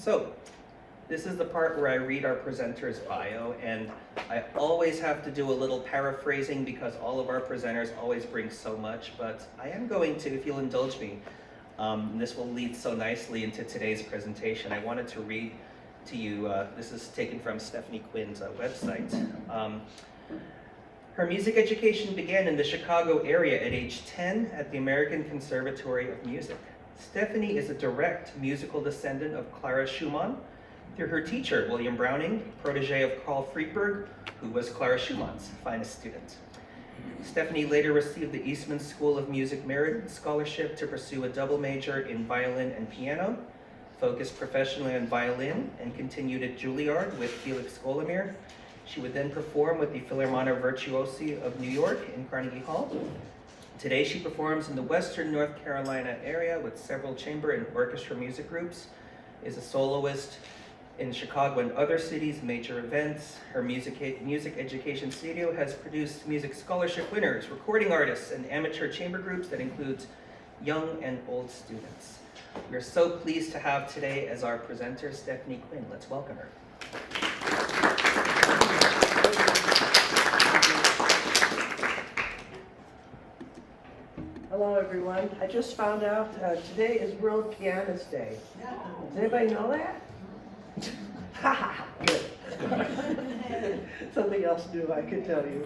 So, this is the part where I read our presenter's bio, and I always have to do a little paraphrasing because all of our presenters always bring so much, but I am going to, if you'll indulge me, this will lead so nicely into today's presentation. I wanted to read to you, this is taken from Stephanie Quinn's website. Her music education began in the Chicago area at age 10 at the American Conservatory of Music. Stephanie is a direct musical descendant of Clara Schumann through her teacher, William Browning, protege of Carl Friedberg, who was Clara Schumann's finest student. Stephanie later received the Eastman School of Music Merit Scholarship to pursue a double major in violin and piano, focused professionally on violin, and continued at Juilliard with Felix Golomir. She would then perform with the Philharmonia Virtuosi of New York in Carnegie Hall. Today she performs in the Western North Carolina area with several chamber and orchestra music groups, is a soloist in Chicago and other cities, major events. Her music education studio has produced music scholarship winners, recording artists, and amateur chamber groups that includes young and old students. We are so pleased to have today as our presenter, Stephanie Quinn. Let's welcome her. Hello, everyone. I just found out today is World Pianist Day. Does anybody know that? Good. Something else new I could tell you.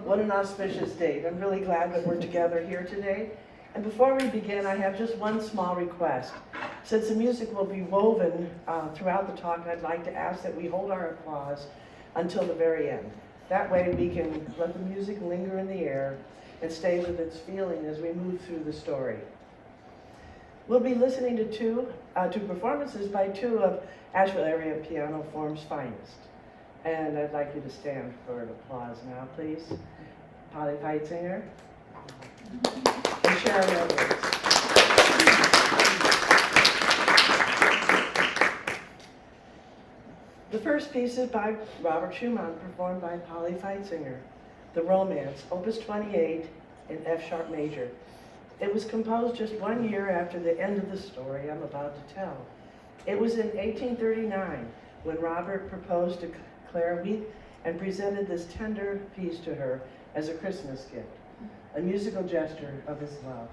What an auspicious date. I'm really glad that we're together here today. And before we begin, I have just one small request. Since the music will be woven throughout the talk, I'd like to ask that we hold our applause until the very end. That way we can let the music linger in the air and stay with its feeling as we move through the story. We'll be listening to two performances by two of Asheville area piano form's finest. And I'd like you to stand for an applause now, please. Polly Feitzinger and Sharon Edwards. The first piece is by Robert Schumann, performed by Polly Feitzinger, the Romanze, Opus 28 in F sharp major. It was composed just 1 year after the end of the story I'm about to tell. It was in 1839 when Robert proposed to Clara Wieck and presented this tender piece to her as a Christmas gift, a musical gesture of his love.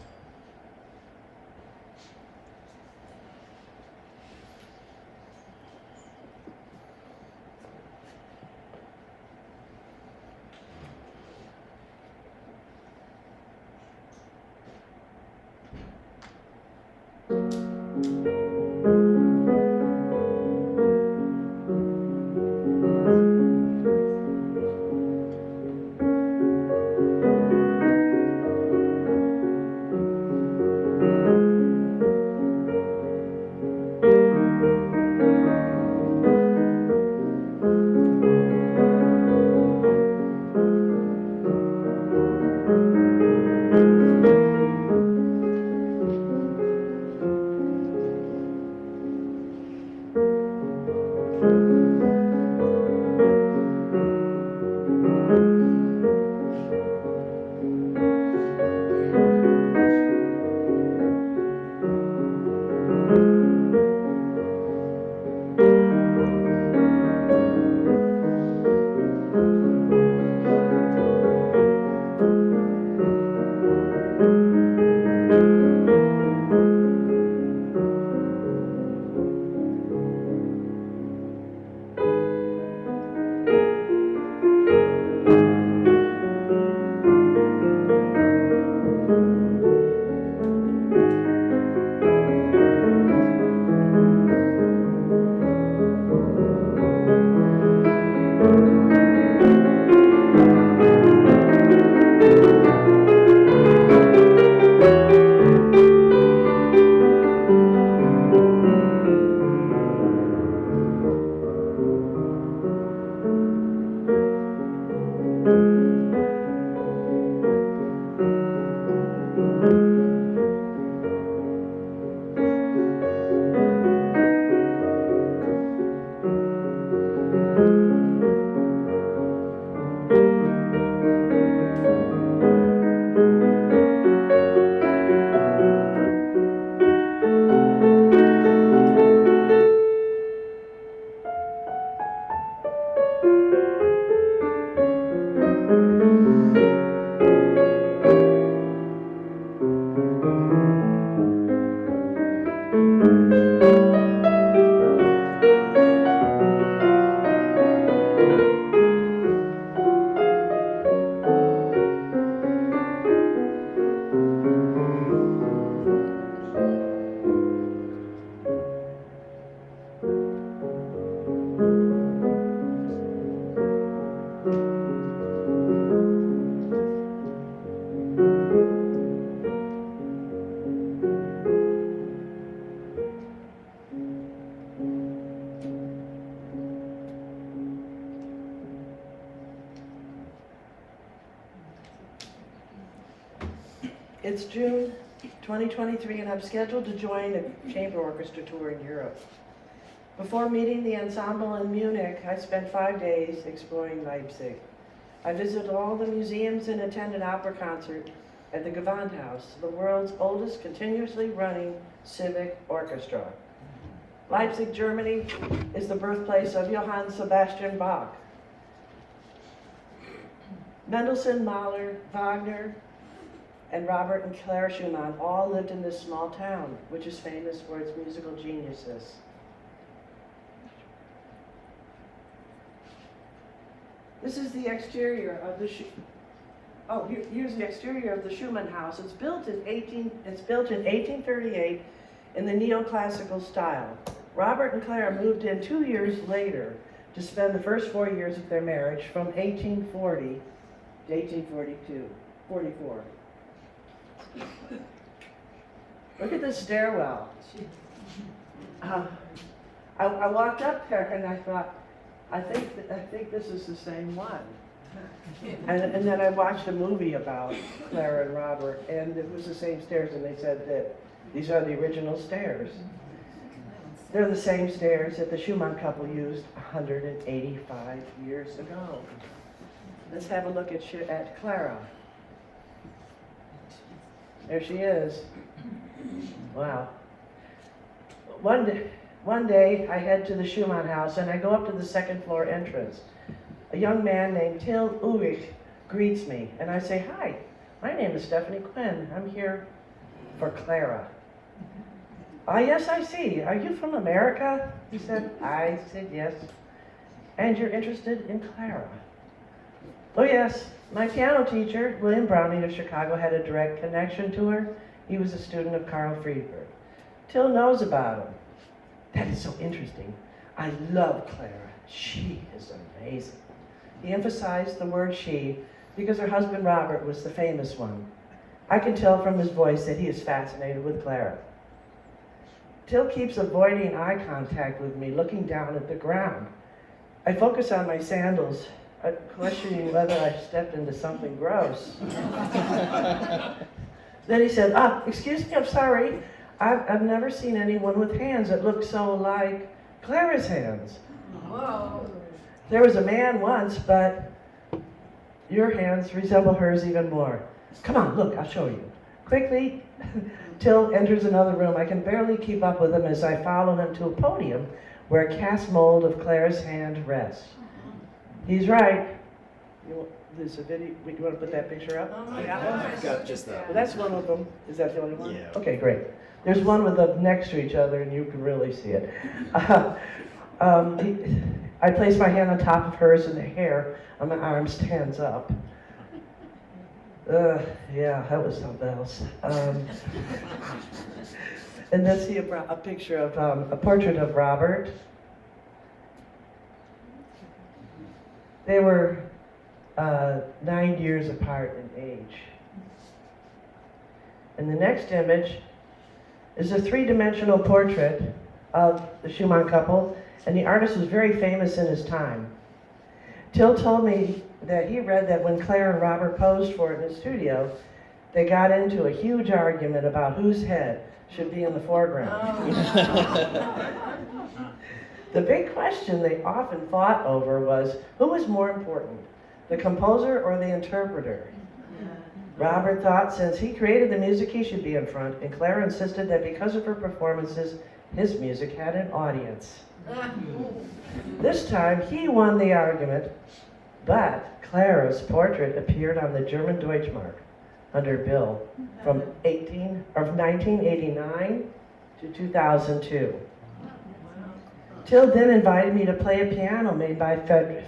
It's June 2023 and I'm scheduled to join a chamber orchestra tour in Europe. Before meeting the ensemble in Munich, I spent 5 days exploring Leipzig. I visited all the museums and attended an opera concert at the Gewandhaus, the world's oldest continuously running civic orchestra. Leipzig, Germany is the birthplace of Johann Sebastian Bach. Mendelssohn, Mahler, Wagner, and Robert and Clara Schumann all lived in this small town, which is famous for its musical geniuses. This is the exterior of the here's the exterior of the Schumann House. It's built in 1838 in the neoclassical style. Robert and Clara moved in 2 years later to spend the first 4 years of their marriage from 1840 to 44. Look at this stairwell. I walked up there and I thought, I think this is the same one. And then I watched a movie about Clara and Robert, and it was the same stairs, and they said that these are the original stairs. They're the same stairs that the Schumann couple used 185 years ago. Let's have a look at Clara. There she is. Wow. One day I head to the Schumann House and I go up to the second floor entrance. A young man named Till Urich greets me and I say, "Hi, my name is Stephanie Quinn. I'm here for Clara." "Ah, yes, I see. Are you from America?" He said. I said, "Yes." "And you're interested in Clara?" "Oh, yes. My piano teacher, William Browning of Chicago, had a direct connection to her. He was a student of Carl Friedberg. Till knows about him." "That is so interesting. I love Clara. She is amazing." He emphasized the word "she" because her husband Robert was the famous one. I can tell from his voice that he is fascinated with Clara. Till keeps avoiding eye contact with me, looking down at the ground. I focus on my sandals, questioning whether I stepped into something gross. Then he said, "Excuse me, I'm sorry. I've never seen anyone with hands that look so like Clara's hands." Whoa. "There was a man once, but your hands resemble hers even more. Come on, look, I'll show you." Quickly, Till enters another room. I can barely keep up with him as I follow him to a podium where a cast mold of Clara's hand rests. He's right. There's a video. You want to put that picture up? Yeah, I've got just that. Well, that's one of them. Is that the only one? Yeah. Okay, great. There's one with them next to each other, and you can really see it. I place my hand on top of hers, and the hair on my arm stands up. Yeah, that was something else. And let's see a picture of a portrait of Robert. They were 9 years apart in age. And the next image is a three-dimensional portrait of the Schumann couple, and the artist was very famous in his time. Till told me that he read that when Clara and Robert posed for it in the studio, they got into a huge argument about whose head should be in the foreground. The big question they often fought over was, who was more important, the composer or the interpreter? Robert thought since he created the music, he should be in front, and Clara insisted that because of her performances, his music had an audience. This time, he won the argument, but Clara's portrait appeared on the German Deutschmark under bill from 1989 to 2002. Till then invited me to play a piano made by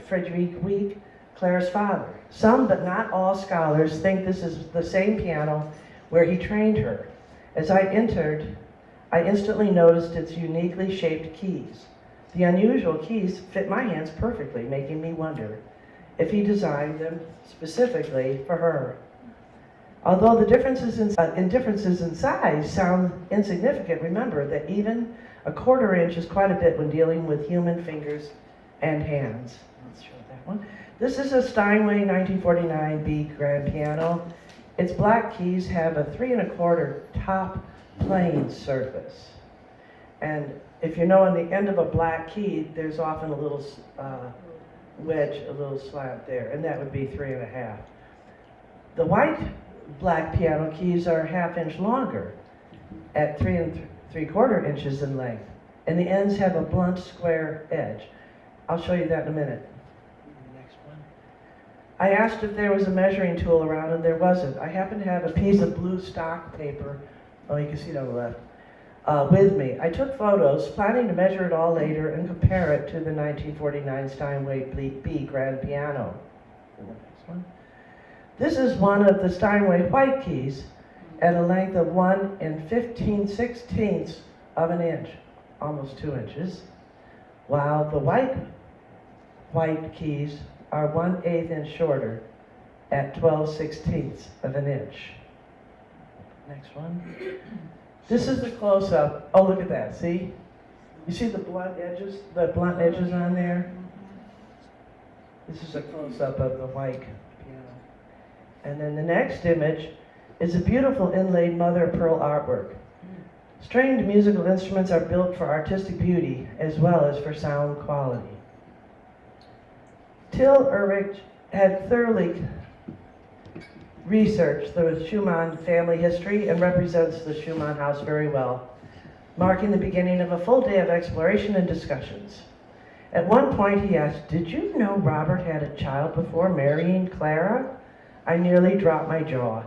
Friedrich Wieck, Clara's father. Some, but not all scholars think this is the same piano where he trained her. As I entered, I instantly noticed its uniquely shaped keys. The unusual keys fit my hands perfectly, making me wonder if he designed them specifically for her. Although the differences in size sound insignificant, remember that even a 1/4 inch is quite a bit when dealing with human fingers and hands. Let's show that one. This is a Steinway 1949 B grand piano. Its black keys have a 3 1/4 top plane surface. And if you know on the end of a black key, there's often a little wedge, a little slant there, and that would be 3 1/2. The white black piano keys are a 1/2 inch longer at 3 3/4 inches in length, and the ends have a blunt square edge. I'll show you that in a minute. Next one. I asked if there was a measuring tool around, and there wasn't. I happened to have a piece of blue stock paper, oh, you can see it on the left, with me. I took photos, planning to measure it all later and compare it to the 1949 Steinway B grand piano. The next one. This is one of the Steinway white keys at a length of 1 15/16 of an inch, almost 2 inches, while the white keys are 1/8 inch shorter at 12/16 of an inch. Next one. This is the close-up. Oh, look at that, see? You see the blunt edges on there? This is a close-up of the white piano. And then the next image is a beautiful inlaid mother-of-pearl artwork. Stringed musical instruments are built for artistic beauty as well as for sound quality. Till Urich had thoroughly researched the Schumann family history and represents the Schumann House very well, marking the beginning of a full day of exploration and discussions. At one point he asked, "Did you know Robert had a child before marrying Clara?" I nearly dropped my jaw.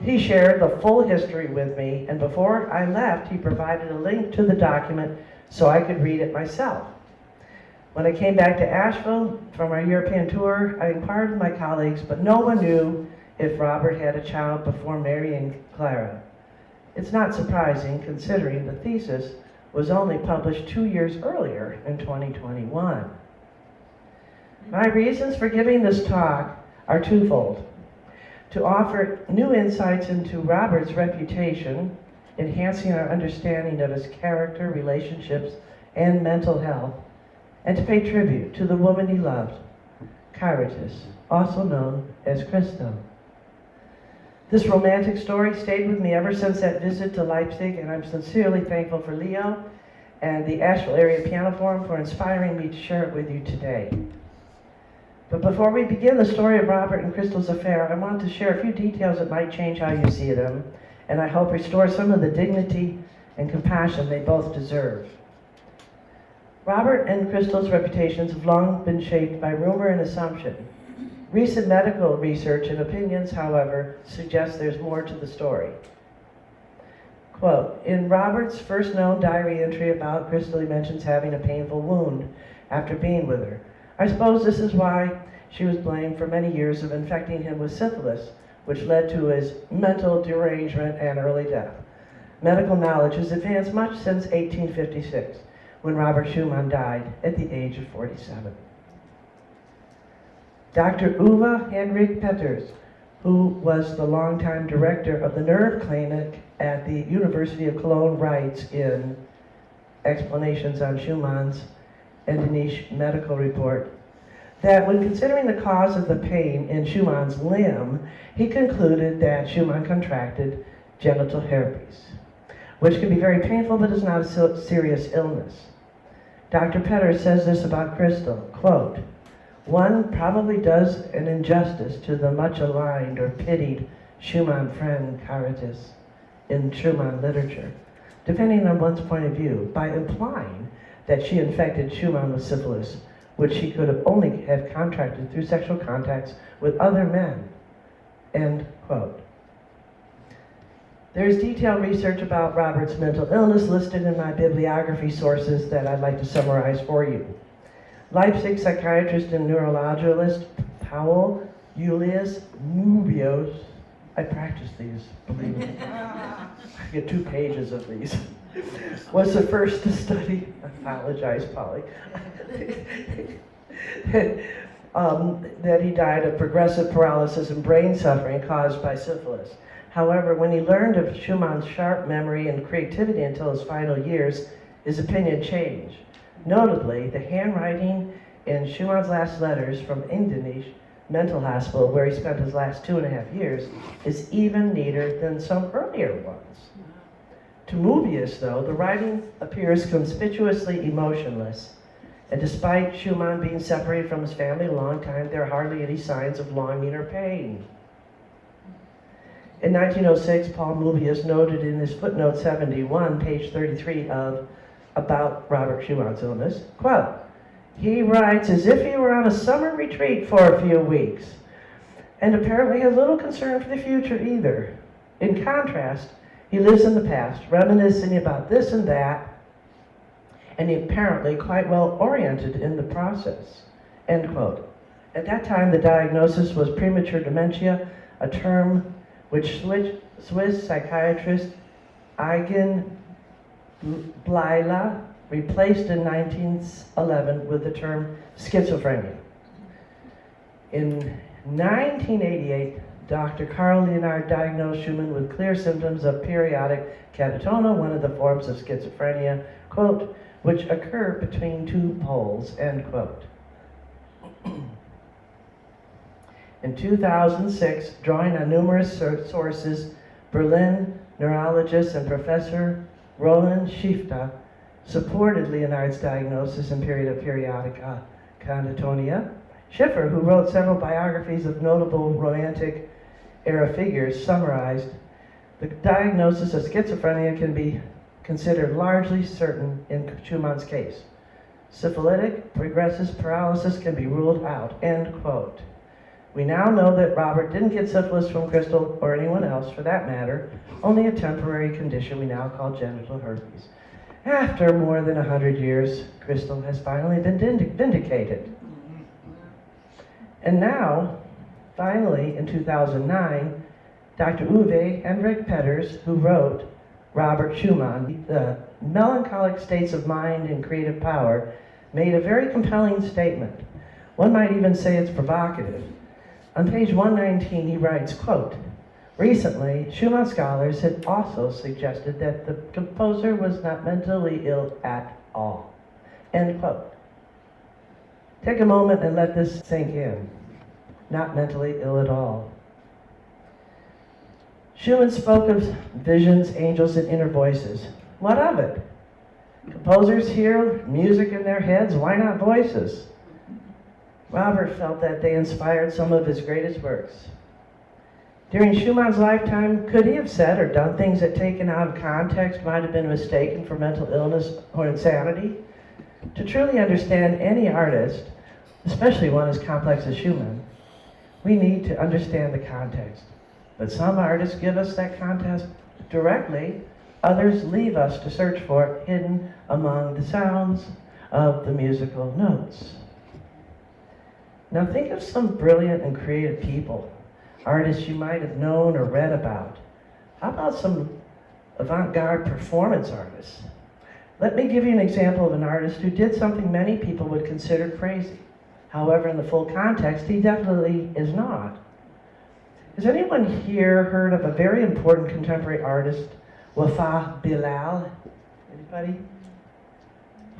He shared the full history with me, and before I left, he provided a link to the document so I could read it myself. When I came back to Asheville from our European tour, I inquired with my colleagues, but no one knew if Robert had a child before marrying Clara. It's not surprising, considering the thesis was only published 2 years earlier in 2021. My reasons for giving this talk are twofold: to offer new insights into Robert's reputation, enhancing our understanding of his character, relationships, and mental health, and to pay tribute to the woman he loved, Charitas, also known as Christel. This romantic story stayed with me ever since that visit to Leipzig, and I'm sincerely thankful for Leo and the Asheville Area Piano Forum for inspiring me to share it with you today. But before we begin the story of Robert and Christel's affair, I want to share a few details that might change how you see them, and I hope restore some of the dignity and compassion they both deserve. Robert and Christel's reputations have long been shaped by rumor and assumption. Recent medical research and opinions, however, suggest there's more to the story. Quote, in Robert's first known diary entry about Christel, he mentions having a painful wound after being with her. I suppose this is why she was blamed for many years of infecting him with syphilis, which led to his mental derangement and early death. Medical knowledge has advanced much since 1856, when Robert Schumann died at the age of 47. Dr. Uwe Henrik Peters, who was the longtime director of the nerve clinic at the University of Cologne, writes in Explanations on Schumann's Endenich medical report that when considering the cause of the pain in Schumann's limb, he concluded that Schumann contracted genital herpes, which can be very painful but is not a serious illness. Dr. Peters says this about Christel, quote, one probably does an injustice to the much aligned or pitied Schumann friend Charitas in Schumann literature, depending on one's point of view, by implying that she infected Schumann with syphilis, which she could have only have contracted through sexual contacts with other men, end quote. There's detailed research about Robert's mental illness listed in my bibliography sources that I'd like to summarize for you. Leipzig psychiatrist and neurologist Paul Julius Mubios, I practiced these, believe me, I get 2 pages of these, was the first to study, I apologize, Polly, that he died of progressive paralysis and brain suffering caused by syphilis. However, when he learned of Schumann's sharp memory and creativity until his final years, his opinion changed. Notably, the handwriting in Schumann's last letters from Endenich mental hospital, where he spent his last 2.5 years, is even neater than some earlier ones. To Möbius, though, the writing appears conspicuously emotionless, and despite Schumann being separated from his family a long time, there are hardly any signs of longing or pain. In 1906, Paul Möbius noted in his footnote 71, page 33 about Robert Schumann's illness, quote, he writes as if he were on a summer retreat for a few weeks, and apparently has little concern for the future either. In contrast, he lives in the past, reminiscing about this and that, and apparently quite well oriented in the process, end quote. At that time, the diagnosis was premature dementia, a term which Swiss psychiatrist Eugen Blila replaced in 1911 with the term schizophrenia. In 1988, Dr. Carl Leonard diagnosed Schumann with clear symptoms of periodic catatonia, one of the forms of schizophrenia, quote, which occur between 2 poles, end quote. In 2006, drawing on numerous sources, Berlin neurologist and Professor Roland Schifter supported Leonard's diagnosis and period of periodic catatonia. Schiffer, who wrote several biographies of notable Romantic era figures, summarized, the diagnosis of schizophrenia can be considered largely certain in Schumann's case. Syphilitic progressive paralysis can be ruled out, end quote. We now know that Robert didn't get syphilis from Christel or anyone else for that matter, only a temporary condition we now call genital herpes. After more than 100 years, Christel has finally been vindicated. And now, finally, in 2009, Dr. Uwe Hendrik Petters, who wrote Robert Schumann, The Melancholic States of Mind and Creative Power, made a very compelling statement. One might even say it's provocative. On page 119, he writes, quote, recently, Schumann scholars had also suggested that the composer was not mentally ill at all, end quote. Take a moment and let this sink in. Not mentally ill at all. Schumann spoke of visions, angels, and inner voices. What of it? Composers hear music in their heads, why not voices? Robert felt that they inspired some of his greatest works. During Schumann's lifetime, could he have said or done things that taken out of context might have been mistaken for mental illness or insanity? To truly understand any artist, especially one as complex as Schumann, we need to understand the context. But some artists give us that context directly, others leave us to search for it hidden among the sounds of the musical notes. Now think of some brilliant and creative people, artists you might have known or read about. How about some avant-garde performance artists? Let me give you an example of an artist who did something many people would consider crazy. However, in the full context, he definitely is not. Has anyone here heard of a very important contemporary artist, Wafa Bilal? Anybody?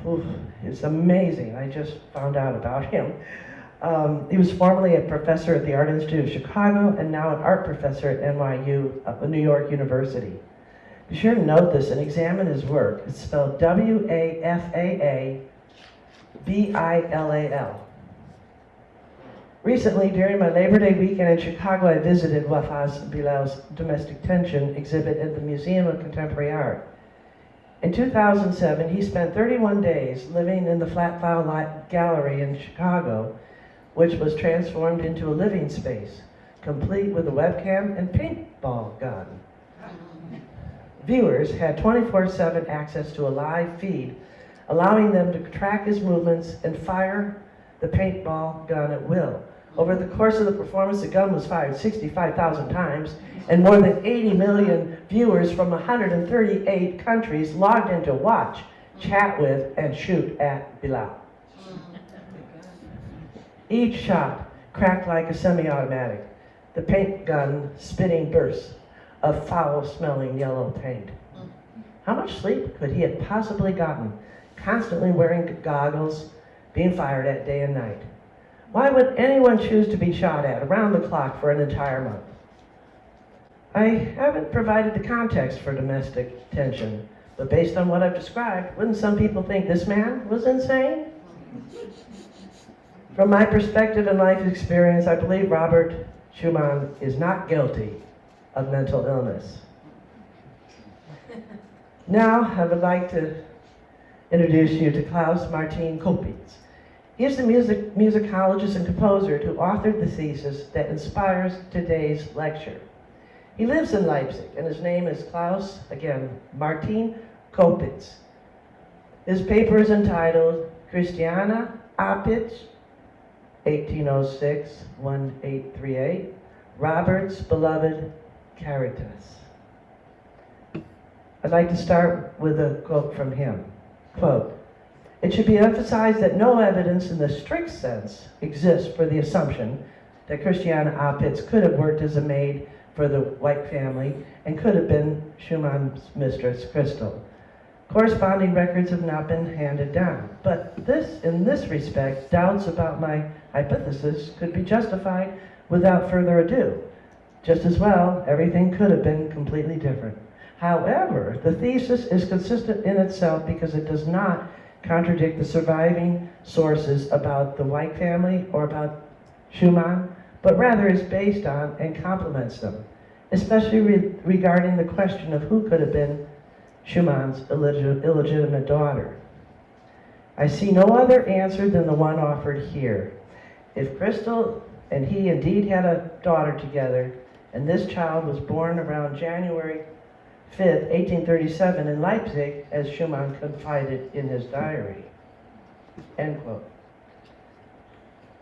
Oof, it's amazing. I just found out about him. He was formerly a professor at the Art Institute of Chicago and now an art professor at NYU, New York University. Be sure to note this and examine his work. It's spelled W-A-F-A-A-B-I-L-A-L. Recently, during my Labor Day weekend in Chicago, I visited Wafa Bilal's Domestic Tension exhibit at the Museum of Contemporary Art. In 2007, he spent 31 days living in the Flat File Gallery in Chicago, which was transformed into a living space, complete with a webcam and paintball gun. Viewers had 24/7 access to a live feed, allowing them to track his movements and fire the paintball gun at will. Over the course of the performance, the gun was fired 65,000 times, and more than 80 million viewers from 138 countries logged in to watch, chat with, and shoot at Bilal. Each shot cracked like a semi-automatic, the paint gun spitting bursts of foul-smelling yellow paint. How much sleep could he have possibly gotten, constantly wearing goggles, being fired at day and night? Why would anyone choose to be shot at around the clock for an entire month? I haven't provided the context for domestic tension, but based on what I've described, wouldn't some people think this man was insane? From my perspective and life experience, I believe Robert Schumann is not guilty of mental illness. Now, I would like to introduce you to Klaus Martin Kopitz. He is the musicologist and composer who authored the thesis that inspires today's lecture. He lives in Leipzig, and his name is Klaus, again, Martin Kopitz. His paper is entitled Christiane Apitzsch, 1806-1838, Robert's Beloved Charitas. I'd like to start with a quote from him. Quote, "It should be emphasized that no evidence in the strict sense exists for the assumption that Christiane Apitzsch could have worked as a maid for the Weick family and could have been Schumann's mistress, Christel. Corresponding records have not been handed down, but in this respect, doubts about my hypothesis could be justified without further ado. Just as well, everything could have been completely different. However, the thesis is consistent in itself because it does not contradict the surviving sources about the Weick family or about Schumann, but rather is based on and complements them, especially regarding the question of who could have been Schumann's illegitimate daughter. I see no other answer than the one offered here. If Christel and he indeed had a daughter together, and this child was born around January 5th, 1837 in Leipzig, as Schumann confided in his diary." End quote.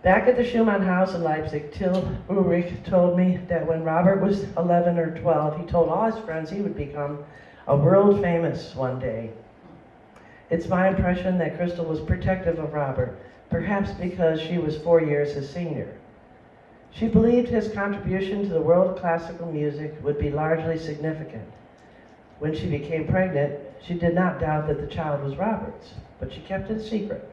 Back at the Schumann House in Leipzig, Till Urich told me that when Robert was 11 or 12, he told all his friends he would become a world famous one day. It's my impression that Christel was protective of Robert, perhaps because she was 4 years his senior. She believed his contribution to the world of classical music would be largely significant. When she became pregnant, she did not doubt that the child was Robert's, but she kept it a secret.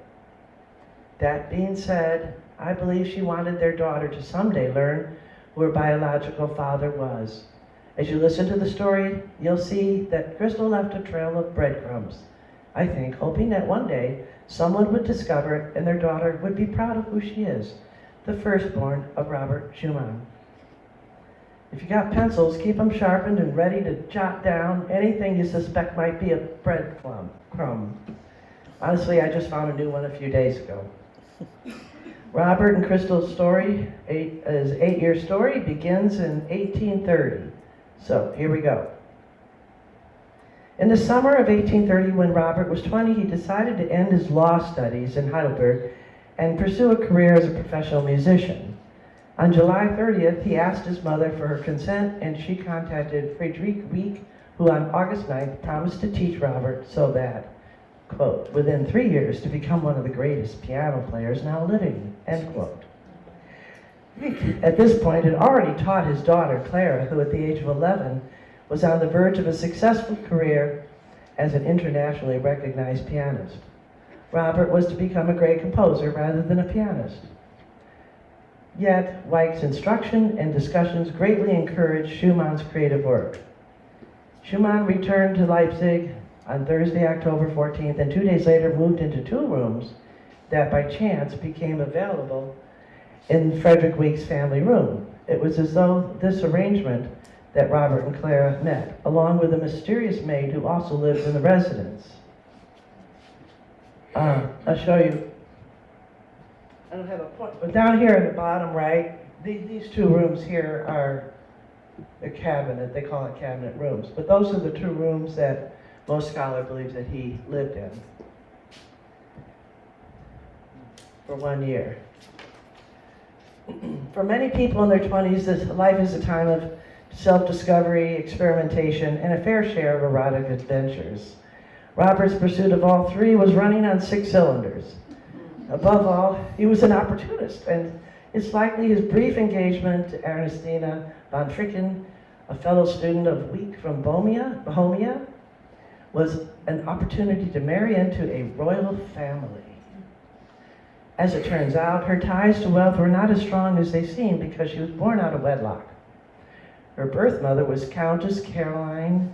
That being said, I believe she wanted their daughter to someday learn who her biological father was. As you listen to the story, you'll see that Christel left a trail of breadcrumbs, I think, hoping that one day someone would discover it and their daughter would be proud of who she is, the firstborn of Robert Schumann. If you got pencils, keep them sharpened and ready to jot down anything you suspect might be a breadcrumb. Honestly, I just found a new one a few days ago. Robert and Christel's story, his 8-year story, begins in 1830. So here we go. In the summer of 1830, when Robert was 20, he decided to end his law studies in Heidelberg and pursue a career as a professional musician. On July 30th, he asked his mother for her consent, and she contacted Friedrich Wieck, who on August 9th promised to teach Robert so that, quote, within 3 years to become one of the greatest piano players now living, end quote. At this point, had already taught his daughter, Clara, who at the age of 11 was on the verge of a successful career as an internationally recognized pianist. Robert was to become a great composer rather than a pianist. Yet, Weick's instruction and discussions greatly encouraged Schumann's creative work. Schumann returned to Leipzig on Thursday, October 14th, and 2 days later moved into 2 rooms that by chance became available in Friedrich Wieck's family room. It was as though this arrangement that Robert and Clara met, along with a mysterious maid who also lived in the residence. I'll show you. I don't have a point, but down here at the bottom right, these 2 rooms here are a cabinet. They call it cabinet rooms, but those are the 2 rooms that most scholars believe that he lived in for 1 year. For many people in their 20s, life is a time of self-discovery, experimentation, and a fair share of erotic adventures. Robert's pursuit of all three was running on 6 cylinders. Above all, he was an opportunist, and it's likely his brief engagement to Ernestina von Fricken, a fellow student of Wieck from Bohemia, was an opportunity to marry into a royal family. As it turns out, her ties to wealth were not as strong as they seemed because she was born out of wedlock. Her birth mother was Countess Caroline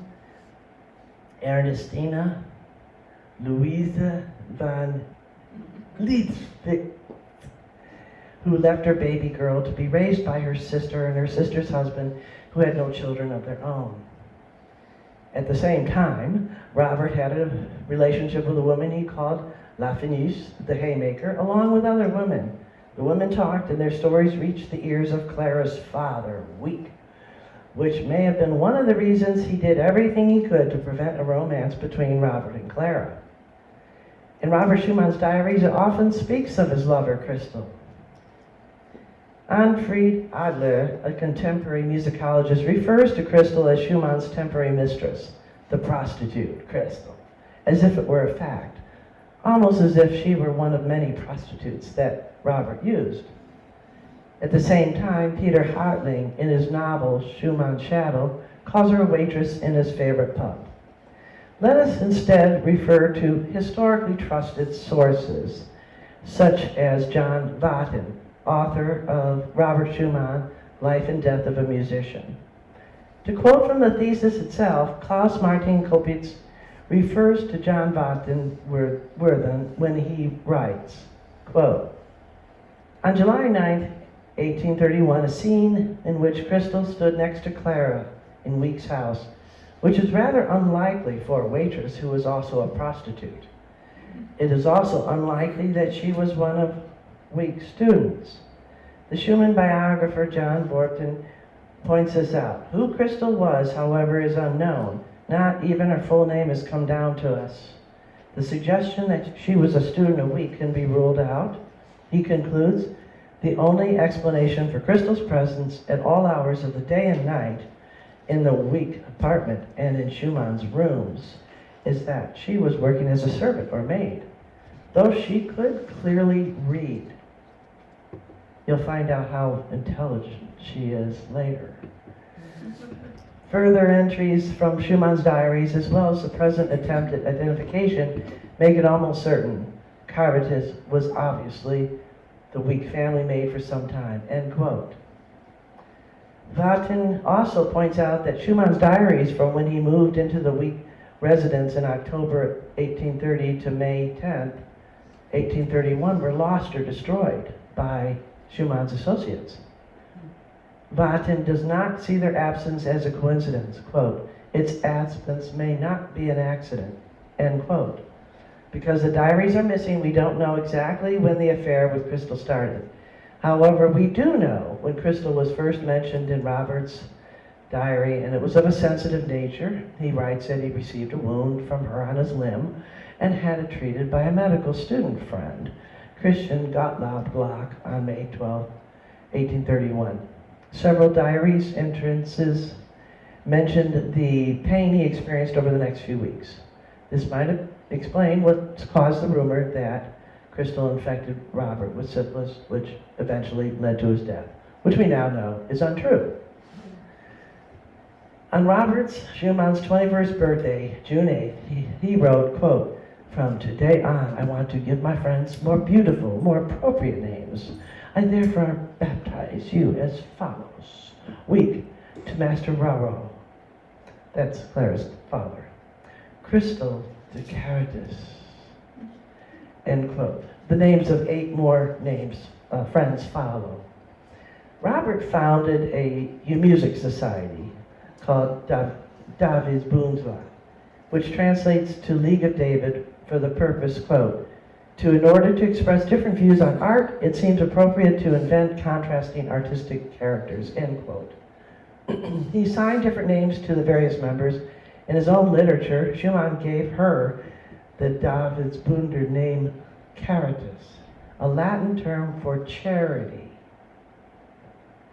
Ernestina Louise von Leipzig, who left her baby girl to be raised by her sister and her sister's husband, who had no children of their own. At the same time, Robert had a relationship with a woman he called La Fenice, the haymaker, along with other women. The women talked, and their stories reached the ears of Clara's father, Wieck, which may have been one of the reasons he did everything he could to prevent a romance between Robert and Clara. In Robert Schumann's diaries, it often speaks of his lover, Christel. Anfried Adler, a contemporary musicologist, refers to Christel as Schumann's temporary mistress, the prostitute, Christel, as if it were a fact, almost as if she were one of many prostitutes that Robert used. At the same time, Peter Hartling, in his novel Schumann's Shadow, calls her a waitress in his favorite pub. Let us instead refer to historically trusted sources, such as John Vatten, author of Robert Schumann, Life and Death of a Musician. To quote from the thesis itself, Klaus Martin Kopitz refers to John Vatten when he writes, quote, "On July 9th, 1831, a scene in which Christel stood next to Clara in Wieck's house, which is rather unlikely for a waitress who was also a prostitute. It is also unlikely that she was one of Wieck's students. The Schumann biographer John Borton points this out. Who Christel was, however, is unknown. Not even her full name has come down to us. The suggestion that she was a student of Wieck can be ruled out. He concludes, the only explanation for Christel's presence at all hours of the day and night in the Wieck apartment and in Schumann's rooms is that she was working as a servant or maid, though she could clearly read. You'll find out how intelligent she is later." Further entries from Schumann's diaries, as well as the present attempt at identification, make it almost certain Charitas was obviously the Wieck family maid for some time, end quote. Vatten also points out that Schumann's diaries from when he moved into the Wieck residence in October 1830 to May 10th, 1831 were lost or destroyed by Schumann's associates. Vatten does not see their absence as a coincidence. Quote, "Its absence may not be an accident," end quote. Because the diaries are missing, we don't know exactly when the affair with Christel started. However, we do know when Christel was first mentioned in Robert's diary, and it was of a sensitive nature. He writes that he received a wound from her on his limb and had it treated by a medical student friend, Christian Gottlob Glock, on May 12, 1831. Several diaries entrances mentioned the pain he experienced over the next few weeks. This might have explained what caused the rumor that Christel infected Robert with syphilis, which eventually led to his death, which we now know is untrue. On Robert's Schumann's 21st birthday, June 8th, he wrote, quote, "From today on, I want to give my friends more beautiful, more appropriate names. I therefore baptize you as follows. Wieck to Master Raro," that's Clara's father, "Christel to Charitas," end quote. The names of 8 more friends follow. Robert founded a music society called Davidsbündlertanz, which translates to League of David for the purpose, quote, in order to express different views on art, it seems appropriate to invent contrasting artistic characters, end quote. He assigned different names to the various members. In his own literature, Schumann gave her the Davidsbündler name Charitas, a Latin term for charity.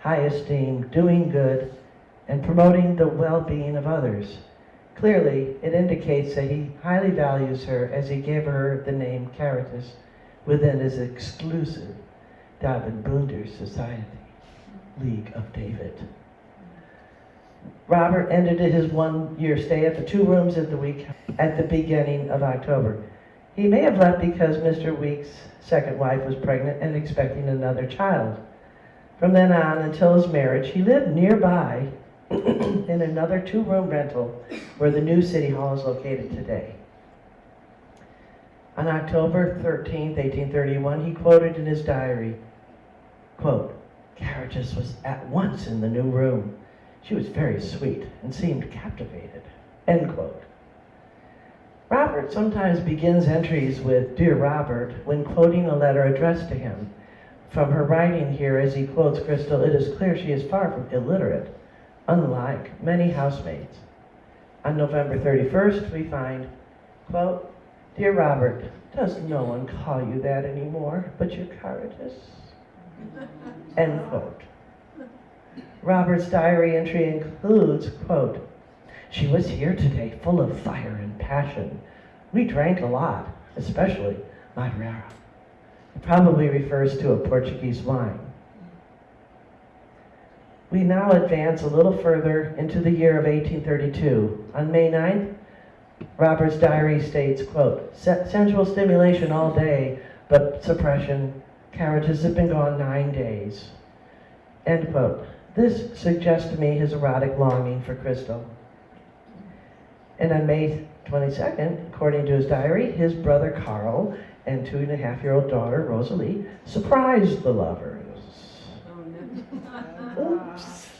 high esteem, doing good, and promoting the well-being of others. Clearly, it indicates that he highly values her as he gave her the name Charitas within his exclusive Davidsbündlertanz Society, League of David. Robert ended his one-year stay at the 2 rooms at the Wieck at the beginning of October. He may have left because Mr. Wieck's second wife was pregnant and expecting another child. From then on until his marriage, he lived nearby in another 2-room rental where the new city hall is located today. On October 13, 1831, he quoted in his diary, quote, "Charitas was at once in the new room. She was very sweet and seemed captivated," end quote. Robert sometimes begins entries with "Dear Robert" when quoting a letter addressed to him. From her writing here, as he quotes Christel, it is clear she is far from illiterate, unlike many housemaids. On November 31st, we find, quote, "Dear Robert, does no one call you that anymore but your Charitas?" End quote. Robert's diary entry includes, quote, "She was here today full of fire and passion. We drank a lot, especially Madeira." It probably refers to a Portuguese wine. We now advance a little further into the year of 1832. On May 9th, Robert's diary states, quote, "Sensual stimulation all day, but suppression. Charitas have been gone 9 days." End quote. This suggests to me his erotic longing for Christel. And on May 22nd, according to his diary, his brother Carl and 2.5-year-old daughter Rosalie surprised the lovers. Oops.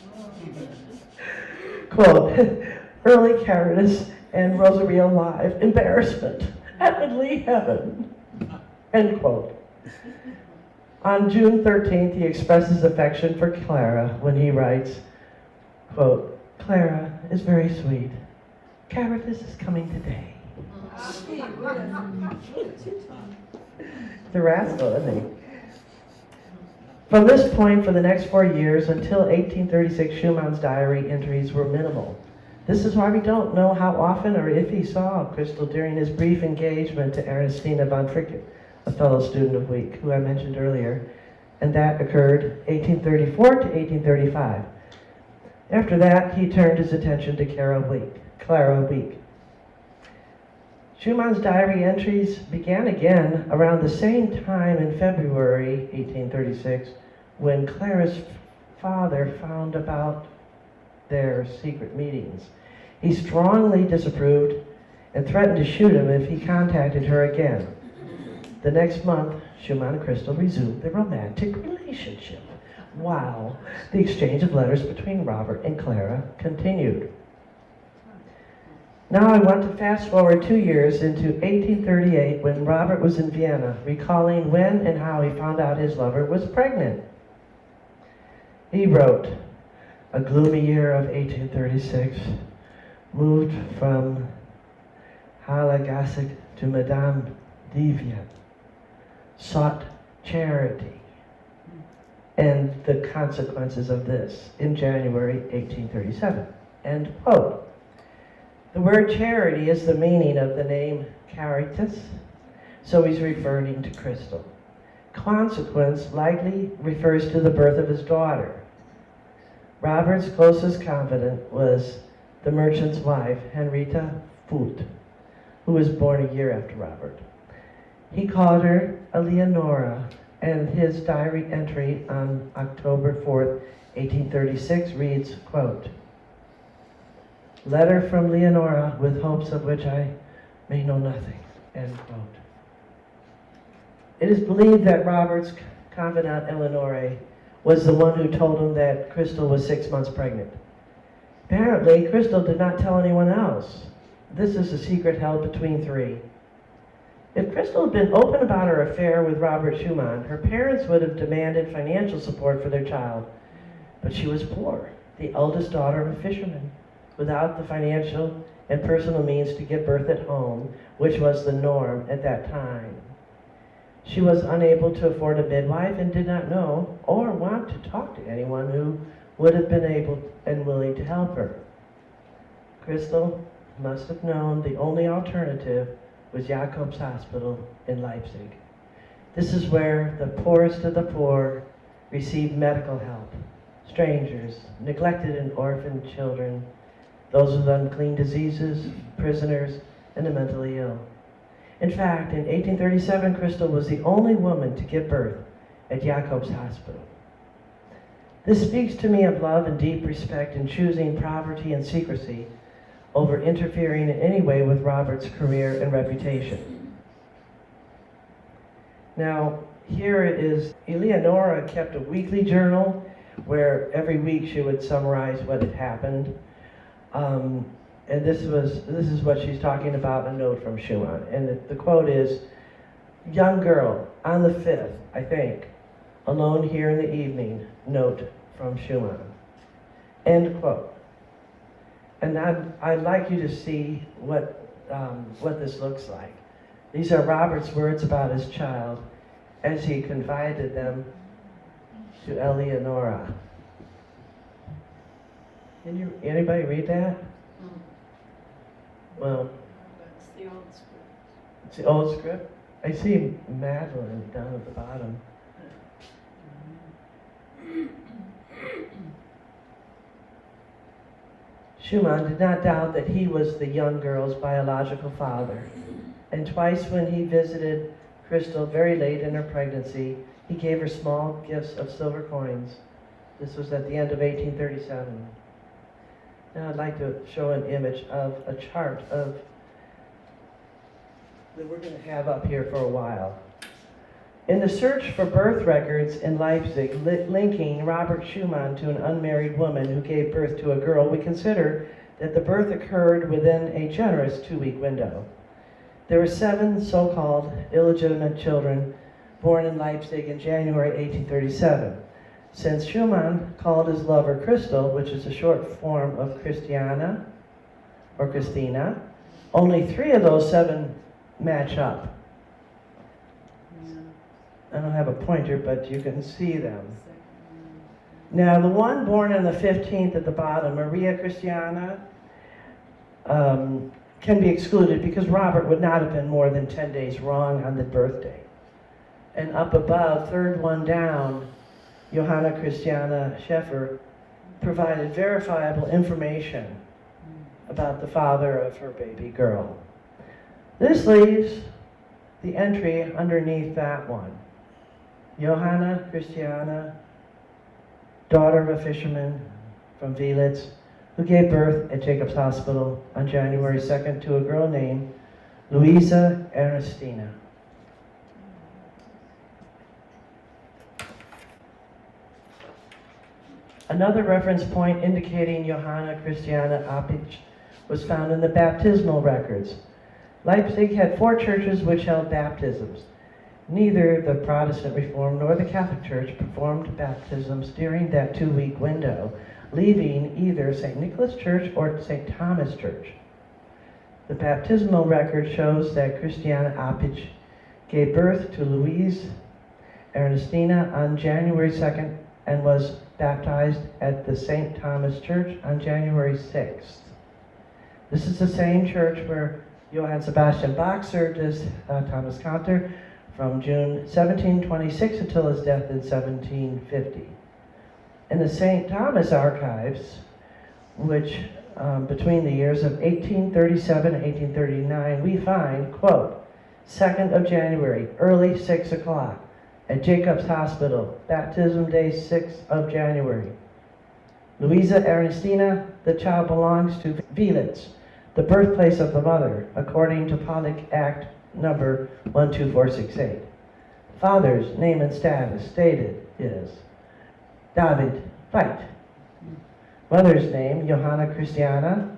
Quote, "Early Charitas and Rosary alive, embarrassment, heavenly heaven." End quote. On June 13th, he expresses affection for Clara when he writes, quote, "Clara is very sweet. Charitas is coming today." The rascal, isn't he? From this point, for the next 4 years, until 1836, Schumann's diary entries were minimal. This is why we don't know how often or if he saw Christel during his brief engagement to Ernestina von Fricken, a fellow student of Wieck, who I mentioned earlier, and that occurred 1834 to 1835. After that, he turned his attention to Clara Wieck. Schumann's diary entries began again around the same time in February 1836, when Clara's father found about their secret meetings. He strongly disapproved and threatened to shoot him if he contacted her again. The next month, Schumann and Christel resumed their romantic relationship, while the exchange of letters between Robert and Clara continued. Now I want to fast forward 2 years into 1838, when Robert was in Vienna, recalling when and how he found out his lover was pregnant. He wrote, "A gloomy year of 1836, moved from Halagasik to Madame Deviant, sought charity, and the consequences of this in January 1837." End quote. The word charity is the meaning of the name Charitas, so he's referring to Christel. Consequence likely refers to the birth of his daughter. Robert's closest confidant was the merchant's wife, Henrietta Fult, who was born a year after Robert. He called her Eleonora, and his diary entry on October 4th, 1836 reads, quote, "Letter from Leonora with hopes of which I may know nothing," end quote. It is believed that Robert's confidant Eleonora was the one who told him that Christel was 6 months pregnant. Apparently, Christel did not tell anyone else. This is a secret held between 3. If Christel had been open about her affair with Robert Schumann, her parents would have demanded financial support for their child. But she was poor, the eldest daughter of a fisherman, without the financial and personal means to give birth at home, which was the norm at that time. She was unable to afford a midwife and did not know or want to talk to anyone who would have been able and willing to help her. Christel must have known the only alternative was Jakob's Hospital in Leipzig. This is where the poorest of the poor receive medical help. Strangers, neglected and orphaned children, those with unclean diseases, prisoners, and the mentally ill. In fact, in 1837, Christel was the only woman to give birth at Jakob's Hospital. This speaks to me of love and deep respect in choosing poverty and secrecy over interfering in any way with Robert's career and reputation. Now, here it is. Eleonora kept a weekly journal where every week she would summarize what had happened. And this is what she's talking about, a note from Schumann. And the quote is, "Young girl, on the 5th, I think, alone here in the evening, note from Schumann." End quote. And I'd like you to see what this looks like. These are Robert's words about his child as he confided them to Eleonora. Can anybody read that? Well, That's the old script. it's the old script. I see Madeline down at the bottom. Schumann did not doubt that he was the young girl's biological father, and twice when he visited Christel very late in her pregnancy, he gave her small gifts of silver coins. This was at the end of 1837. Now I'd like to show an image of a chart that we're going to have up here for a while. In the search for birth records in Leipzig linking Robert Schumann to an unmarried woman who gave birth to a girl, we consider that the birth occurred within a generous 2-week window. There were 7 so-called illegitimate children born in Leipzig in January 1837. Since Schumann called his lover Christel, which is a short form of Christiana or Christina, only 3 of those 7 match up. I don't have a pointer, but you can see them. Now, the one born on the 15th at the bottom, Maria Christiana, can be excluded because Robert would not have been more than 10 days wrong on the birthday. And up above, third one down, Johanna Christiana Schäfer provided verifiable information about the father of her baby girl. This leaves the entry underneath that one. Johanna Christiana, daughter of a fisherman from Wielitz, who gave birth at Jacob's Hospital on January 2nd to a girl named Louisa Ernestina. Another reference point indicating Johanna Christiana Apitzsch was found in the baptismal records. Leipzig had 4 churches which held baptisms. Neither the Protestant Reformed nor the Catholic Church performed baptisms during that 2-week window, leaving either St. Nicholas Church or St. Thomas Church. The baptismal record shows that Christiana Apitzsch gave birth to Louise Ernestina on January 2nd and was baptized at the St. Thomas Church on January 6th. This is the same church where Johann Sebastian Bach served as Thomas Cantor from June 1726 until his death in 1750. In the St. Thomas archives, which between the years of 1837 and 1839, we find, quote, 2nd of January, early 6 o'clock, at Jacob's Hospital, baptism day 6th of January. Louisa Ernestina, the child belongs to Wielitz, the birthplace of the mother, according to Pollock Act number 12468. Father's name and status stated is David Weick. Mother's name, Johanna Christiana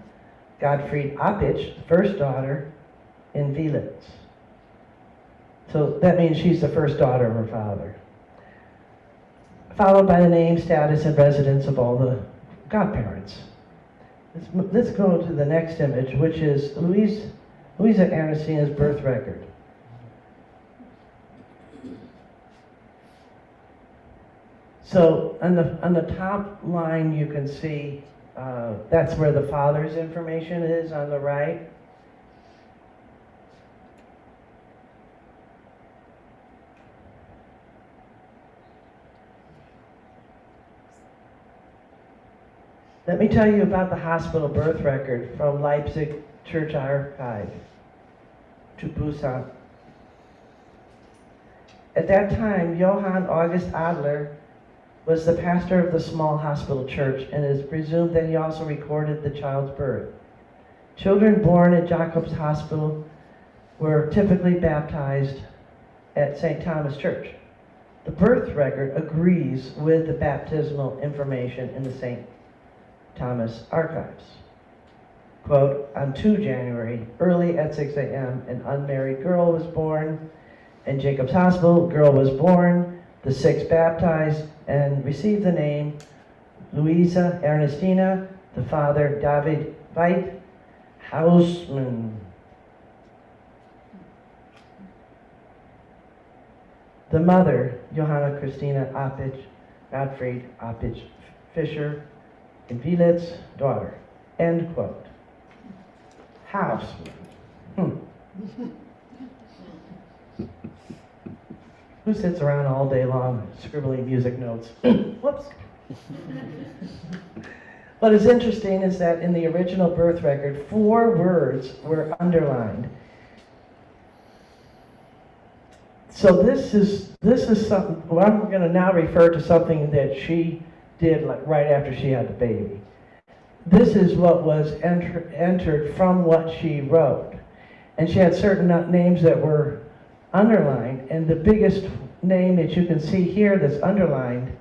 Gottfried Apitzsch, first daughter in Wielitz. So that means she's the first daughter of her father. Followed by the name, status, and residence of all the godparents. Let's go to the next image, which is Louisa Ernestina's birth record. So on the top line, you can see that's where the father's information is on the right. Let me tell you about the hospital birth record from Leipzig Church Archive to Busan. At that time, Johann August Adler was the pastor of the small hospital church, and it is presumed that he also recorded the child's birth. Children born at Jacob's Hospital were typically baptized at St. Thomas Church. The birth record agrees with the baptismal information in the St. Thomas archives. Quote, on 2 January, early at 6 a.m., an unmarried girl was born. In Jacob's Hospital, girl was born, the 6 baptized and received the name Louisa Ernestina, the father David Weick Hausmann. The mother, Johanna Christina Apitzsch, Gottfried Apitzsch Fischer, in Wielet's daughter. End quote. House. Who sits around all day long scribbling music notes? Whoops. What is interesting is that in the original birth record, 4 words were underlined. So this is something. Well, I'm going to now refer to something that she did like right after she had the baby. This is what was entered from what she wrote, and she had certain names that were underlined, and the biggest name that you can see here that's underlined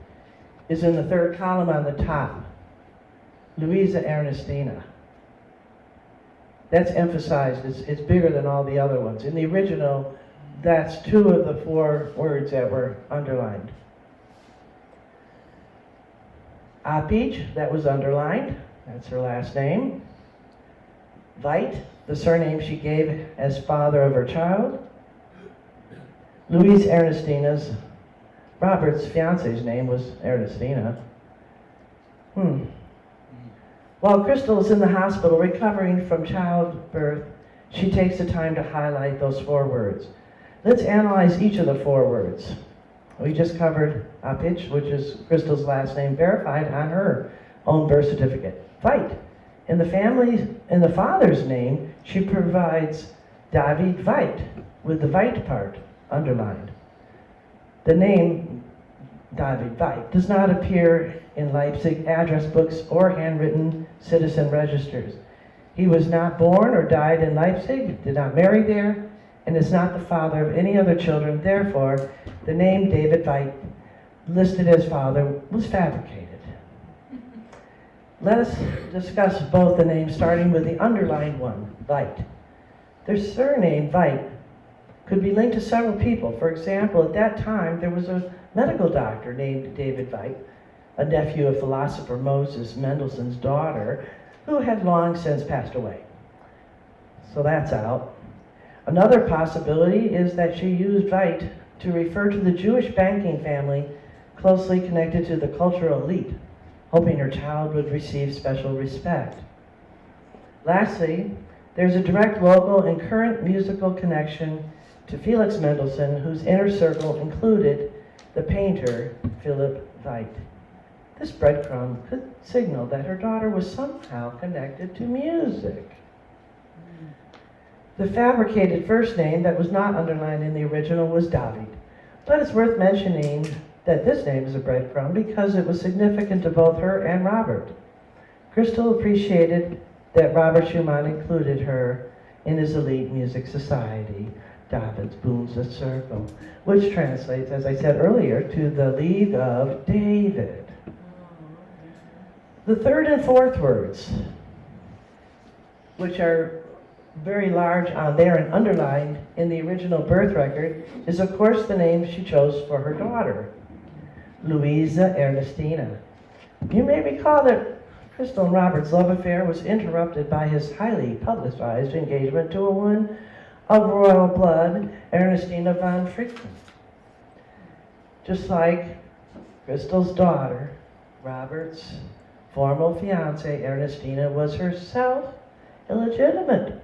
is in the 3rd column on the top, Louisa Ernestina. That's emphasized. It's bigger than all the other ones. In the original, that's 2 of the 4 words that were underlined. Apitzsch, that was underlined. That's her last name. Weick, the surname she gave as father of her child. Louise Ernestina's, Robert's fiance's name was Ernestina. While Christel is in the hospital recovering from childbirth, she takes the time to highlight those 4 words. Let's analyze each of the 4 words. We just covered Apitzsch, which is Christel's last name, verified on her own birth certificate. Weick. In the father's name, she provides David Weick, with the Weick part underlined. The name David Weick does not appear in Leipzig address books or handwritten citizen registers. He was not born or died in Leipzig, did not marry there, and is not the father of any other children. Therefore, the name David Weick, listed as father, was fabricated. Let us discuss both the names, starting with the underlined one, Weick. Their surname, Weick, could be linked to several people. For example, at that time, there was a medical doctor named David Weick, a nephew of philosopher Moses Mendelssohn's daughter, who had long since passed away. So that's out. Another possibility is that she used Weick to refer to the Jewish banking family closely connected to the cultural elite, hoping her child would receive special respect. Lastly, there's a direct local and current musical connection to Felix Mendelssohn, whose inner circle included the painter Philipp Weick. This breadcrumb could signal that her daughter was somehow connected to music. The fabricated first name that was not underlined in the original was David, but it's worth mentioning that this name is a breadcrumb because it was significant to both her and Robert. Christel appreciated that Robert Schumann included her in his elite music society, Davidsbündlertanz Op, which translates, as I said earlier, to the League of David. The 3rd and 4th words, which are very large on there and underlined in the original birth record, is of course the name she chose for her daughter, Louisa Ernestina. You may recall that Christel and Robert's love affair was interrupted by his highly publicized engagement to a woman of royal blood, Ernestina von Fricken. Just like Christel's daughter, Robert's formal fiancée, Ernestina, was herself illegitimate.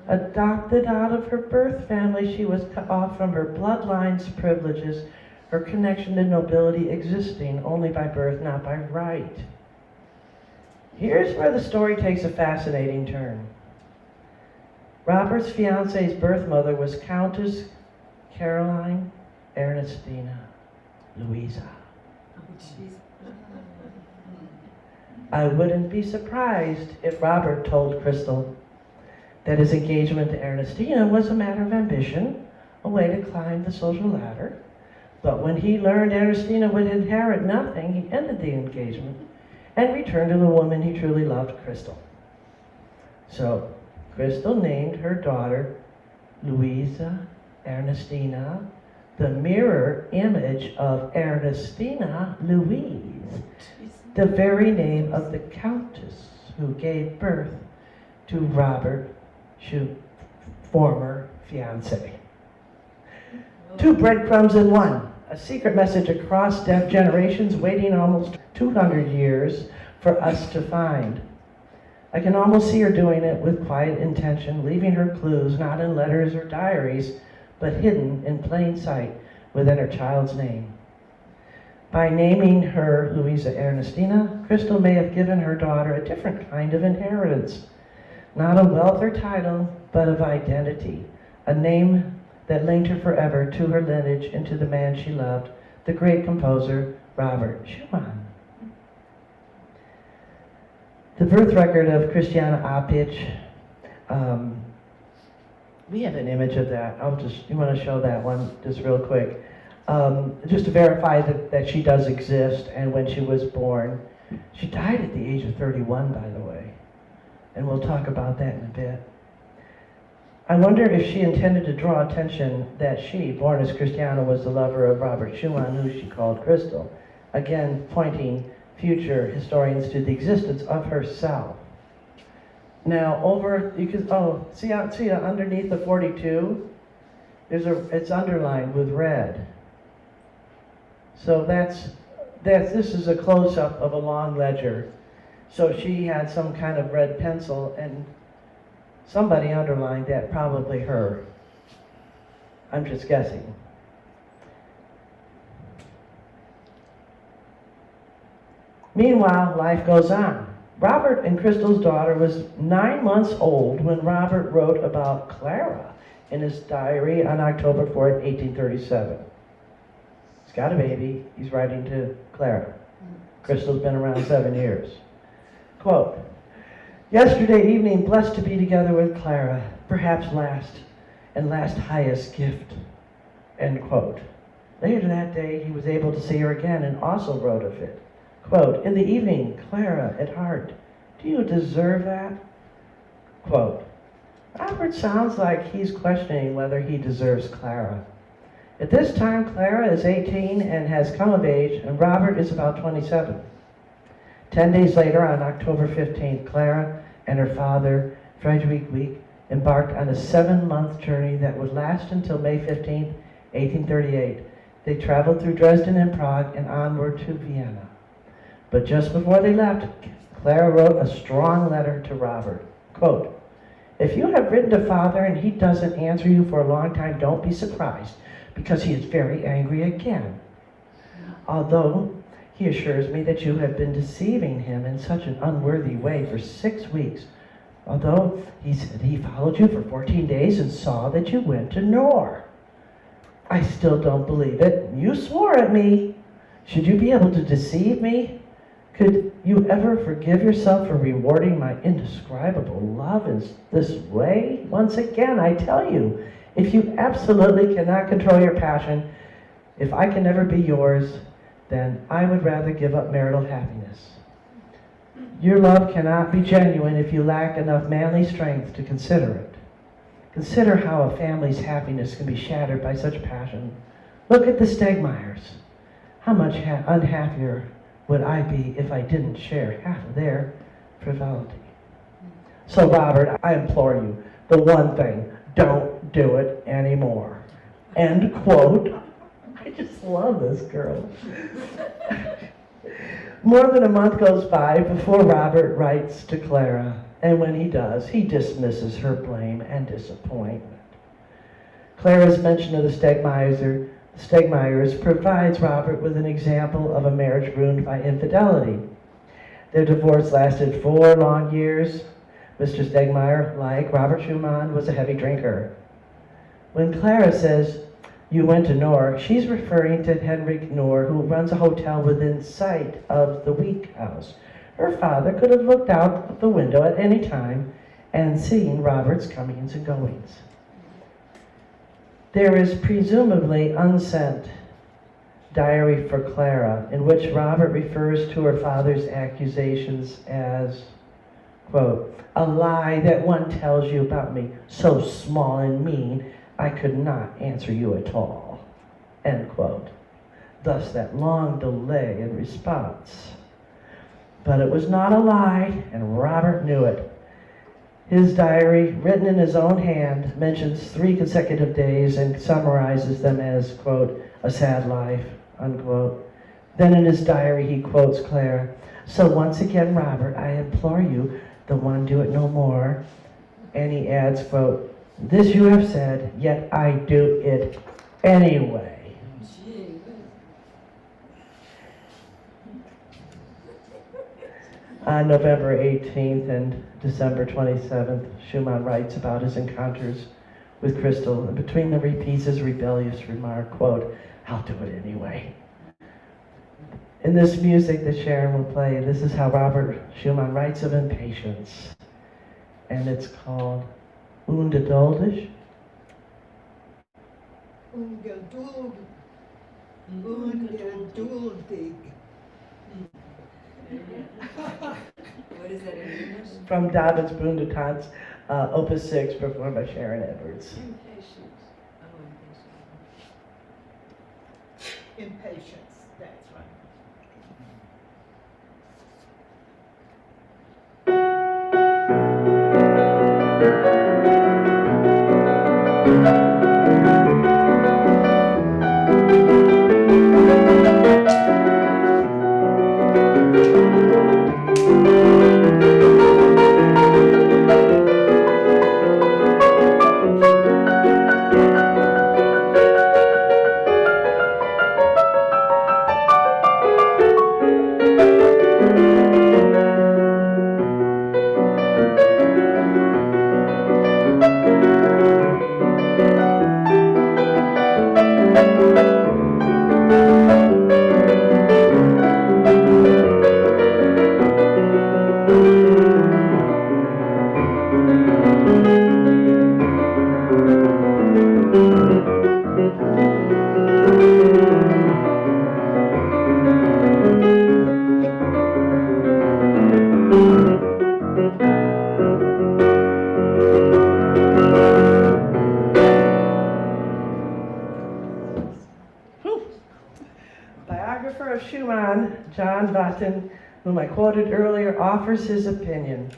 Adopted out of her birth family, she was cut off from her bloodline's privileges, her connection to nobility existing only by birth, not by right. Here's where the story takes a fascinating turn. Robert's fiancée's birth mother was Countess Caroline Ernestina Louisa. I wouldn't be surprised if Robert told Christel that his engagement to Ernestina was a matter of ambition, a way to climb the social ladder. But when he learned Ernestina would inherit nothing, he ended the engagement and returned to the woman he truly loved, Christel. So, Christel named her daughter Louisa Ernestina, the mirror image of Ernestina Louise, the very name of the countess who gave birth to Robert, former fiancé. Two breadcrumbs in one, a secret message across generations waiting almost 200 years for us to find. I can almost see her doing it with quiet intention, leaving her clues not in letters or diaries, but hidden in plain sight within her child's name. By naming her Louisa Ernestina, Christel may have given her daughter a different kind of inheritance. Not of wealth or title, but of identity, a name that linked her forever to her lineage and to the man she loved, the great composer, Robert Schumann. The birth record of Christiana Apitzsch, we have an image of that. You want to show that one just real quick. Just to verify that she does exist and when she was born. She died at the age of 31, by the way. And we'll talk about that in a bit. I wonder if she intended to draw attention that she, born as Christiana, was the lover of Robert Schumann, who she called Christel. Again, pointing future historians to the existence of herself. Now, see underneath the 42, it's underlined with red. So this is a close-up of a long ledger. So she had some kind of red pencil, and somebody underlined that, probably her. I'm just guessing. Meanwhile, life goes on. Robert and Christel's daughter was 9 months old when Robert wrote about Clara in his diary on October 4th, 1837. He's got a baby, he's writing to Clara. Christel's been around 7 years. Quote, "Yesterday evening, blessed to be together with Clara, perhaps last highest gift." End quote. Later that day, he was able to see her again and also wrote of it. Quote, "In the evening, Clara at heart, do you deserve that?" Quote, Robert sounds like he's questioning whether he deserves Clara. At this time, Clara is 18 and has come of age, and Robert is about 27. 10 days later, on October 15th, Clara and her father, Friedrich Wieck, embarked on a 7-month journey that would last until May 15th, 1838. They traveled through Dresden and Prague and onward to Vienna. But just before they left, Clara wrote a strong letter to Robert. Quote, "If you have written to father and he doesn't answer you for a long time, don't be surprised, because he is very angry again. Although he assures me that you have been deceiving him in such an unworthy way for 6 weeks. Although he said he followed you for 14 days and saw that you went to Nor. I still don't believe it. You swore at me. Should you be able to deceive me? Could you ever forgive yourself for rewarding my indescribable love in this way? Once again, I tell you, if you absolutely cannot control your passion, if I can never be yours, then I would rather give up marital happiness. Your love cannot be genuine if you lack enough manly strength to consider it. Consider how a family's happiness can be shattered by such passion. Look at the Stegmeyers. How much unhappier would I be if I didn't share half of their frivolity? So Robert, I implore you, the one thing, don't do it anymore." End quote. I just love this girl. More than a month goes by before Robert writes to Clara, and when he does, he dismisses her blame and disappointment. Clara's mention of the Stegmeyers provides Robert with an example of a marriage ruined by infidelity. Their divorce lasted 4 long years. Mr. Stegmeyer, like Robert Schumann, was a heavy drinker. When Clara says, "You went to Knorr," she's referring to Henrik Knorr, who runs a hotel within sight of the Wieck house. Her father could have looked out of the window at any time and seen Robert's comings and goings. There is presumably unsent diary for Clara, in which Robert refers to her father's accusations as, quote, "a lie that one tells you about me, so small and mean, I could not answer you at all," end quote. Thus that long delay in response. But it was not a lie, and Robert knew it. His diary, written in his own hand, mentions 3 consecutive days and summarizes them as, quote, "a sad life," unquote. Then in his diary he quotes Claire, "So once again, Robert, I implore you, the one do it no more." And he adds, quote, "This you have said, yet I do it anyway." On November 18th and December 27th, Schumann writes about his encounters with Christel, and between them repeats his rebellious remark, quote, "I'll do it anyway." In this music that Sharon will play, this is how Robert Schumann writes of impatience, and it's called Ungeduldig. Ungeduldig. Ungeduldig. What is that in English? From Davidsbündlertanz Opus 6, performed by Sharon Edwards. Impatient. Oh, impatient. Impatience, that's right. Whom I quoted earlier, offers his opinion.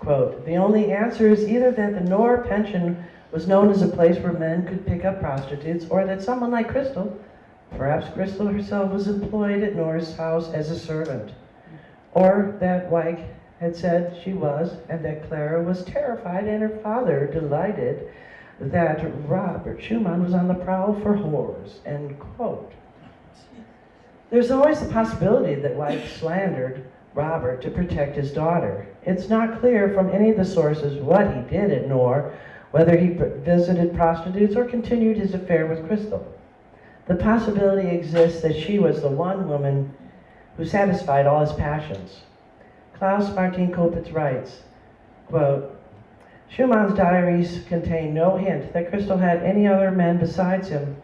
Quote, "The only answer is either that the Knorr pension was known as a place where men could pick up prostitutes, or that someone like Christel, perhaps Christel herself, was employed at Knorr's house as a servant, or that Weick had said she was, and that Clara was terrified and her father delighted that Robert Schumann was on the prowl for whores," end quote. There's always the possibility that Weick slandered Robert to protect his daughter. It's not clear from any of the sources what he did at Knorr, whether he visited prostitutes or continued his affair with Christel. The possibility exists that she was the one woman who satisfied all his passions. Klaus Martin Kopitz writes, quote, "Schumann's diaries contain no hint that Christel had any other men besides him,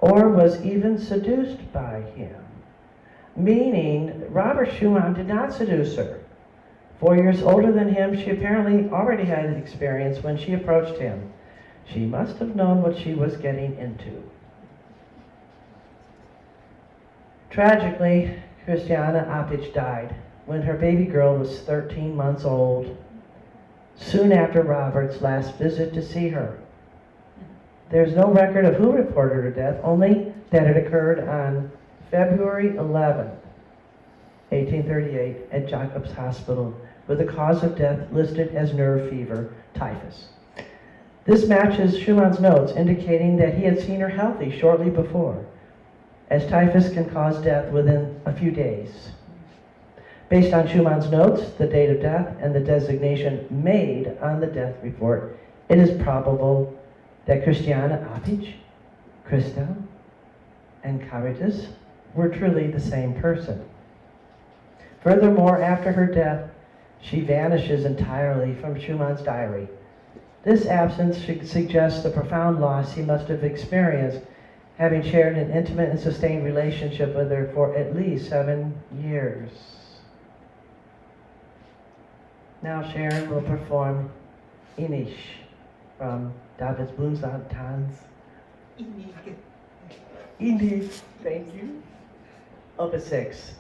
or was even seduced by him." Meaning, Robert Schumann did not seduce her. 4 years older than him, she apparently already had experience when she approached him. She must have known what she was getting into. Tragically, Christiane Apitzsch died when her baby girl was 13 months old, soon after Robert's last visit to see her. There's no record of who reported her death, only that it occurred on February 11th, 1838, at Jacobs Hospital, with the cause of death listed as nerve fever, typhus. This matches Schumann's notes indicating that he had seen her healthy shortly before, as typhus can cause death within a few days. Based on Schumann's notes, the date of death, and the designation made on the death report, it is probable that Christiane, Apitzsch, Christel, and Charitas were truly the same person. Furthermore, after her death, she vanishes entirely from Schumann's diary. This absence suggests the profound loss he must have experienced, having shared an intimate and sustained relationship with her for at least 7 years. Now Sharon will perform Inish from Davidsbundlertanz Inige. Inish. Thank you. Opus 6.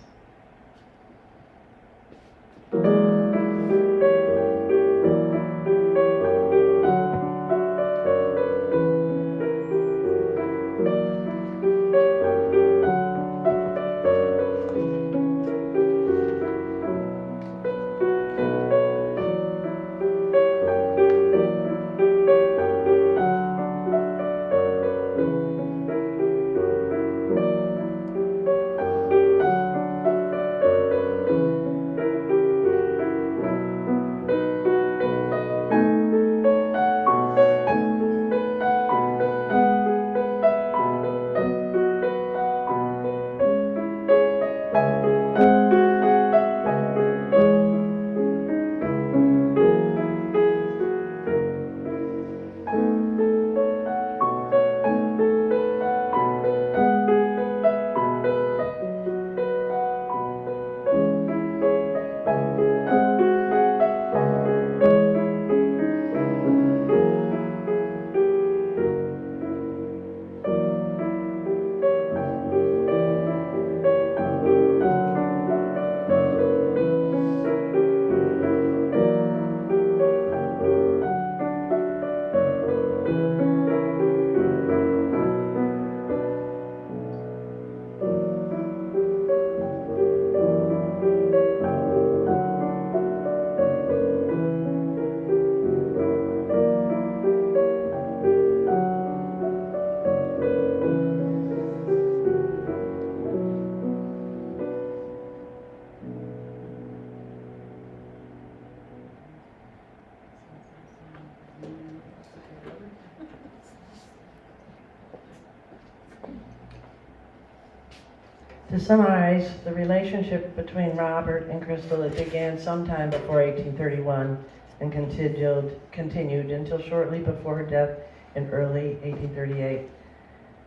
To summarize, the relationship between Robert and Christel, it began sometime before 1831 and continued until shortly before her death in early 1838.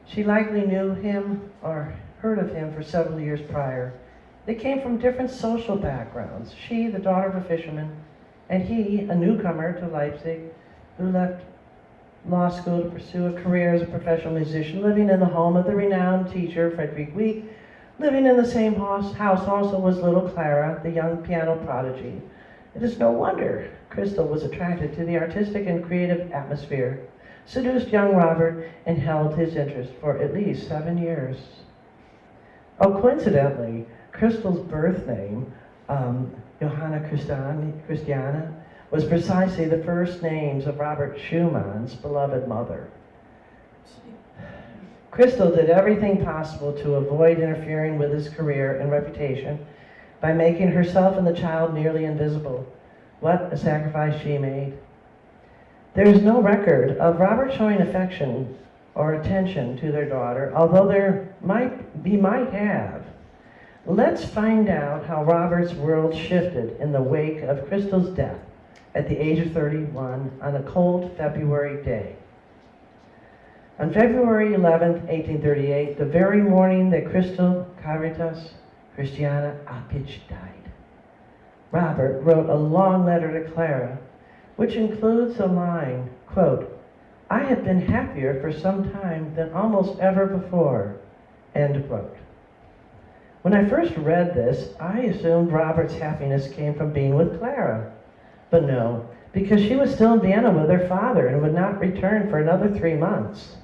She likely knew him or heard of him for several years prior. They came from different social backgrounds. She, the daughter of a fisherman, and he, a newcomer to Leipzig, who left law school to pursue a career as a professional musician, living in the home of the renowned teacher, Robert Wieck. Living in the same house also was little Clara, the young piano prodigy. It is no wonder Christel was attracted to the artistic and creative atmosphere, seduced young Robert, and held his interest for at least 7 years. Oh, coincidentally, Christel's birth name, Johanna Christiane, was precisely the first names of Robert Schumann's beloved mother. Christel did everything possible to avoid interfering with his career and reputation by making herself and the child nearly invisible. What a sacrifice she made. There is no record of Robert showing affection or attention to their daughter, although he might have. Let's find out how Robert's world shifted in the wake of Christel's death at the age of 31 on a cold February day. On February 11, 1838, the very morning that Christel, Charitas, Christiane, Apitzsch died, Robert wrote a long letter to Clara, which includes a line, quote, "I have been happier for some time than almost ever before," end quote. When I first read this, I assumed Robert's happiness came from being with Clara. But no, because she was still in Vienna with her father and would not return for another 3 months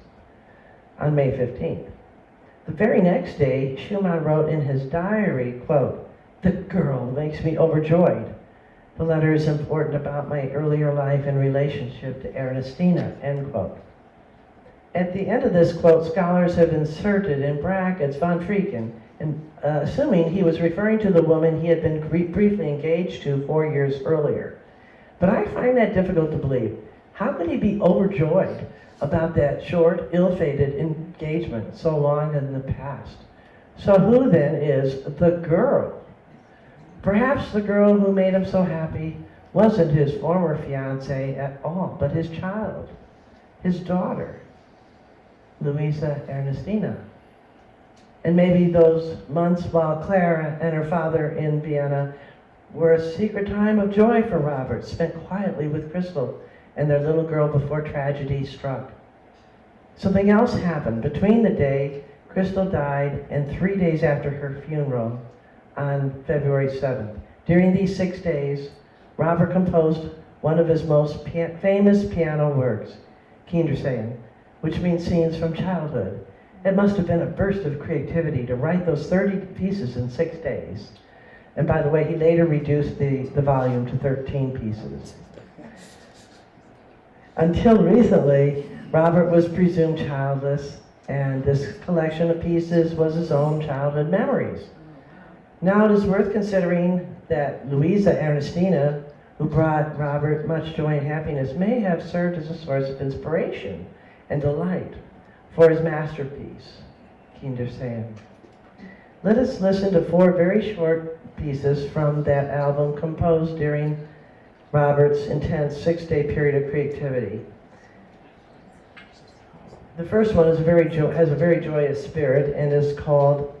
on May 15th. The very next day, Schumann wrote in his diary, quote, "The girl makes me overjoyed. The letter is important about my earlier life and relationship to Ernestina," end quote. At the end of this quote, scholars have inserted in brackets von Frieken, and, assuming he was referring to the woman he had been briefly engaged to 4 years earlier. But I find that difficult to believe. How could he be overjoyed about that short, ill-fated engagement so long in the past? So who then is the girl? Perhaps the girl who made him so happy wasn't his former fiancée at all, but his child, his daughter, Louisa Ernestina. And maybe those months while Clara and her father in Vienna were a secret time of joy for Robert, spent quietly with Christel and their little girl before tragedy struck. Something else happened between the day Christel died and 3 days after her funeral on February 7th. During these 6 days, Robert composed one of his most famous piano works, Kinderscenen, which means scenes from childhood. It must have been a burst of creativity to write those 30 pieces in 6 days. And by the way, he later reduced the volume to 13 pieces. Until recently, Robert was presumed childless, and this collection of pieces was his own childhood memories. Now it is worth considering that Louisa Ernestina, who brought Robert much joy and happiness, may have served as a source of inspiration and delight for his masterpiece, Kinderscenen. Let us listen to 4 very short pieces from that album composed during Robert's intense 6-day period of creativity. The first one is has a very joyous spirit and is called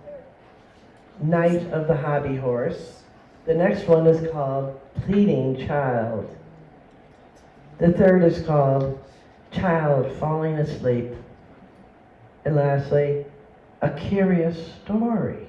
Night of the Hobby Horse. The next one is called Pleading Child. The third is called Child Falling Asleep. And lastly, A Curious Story.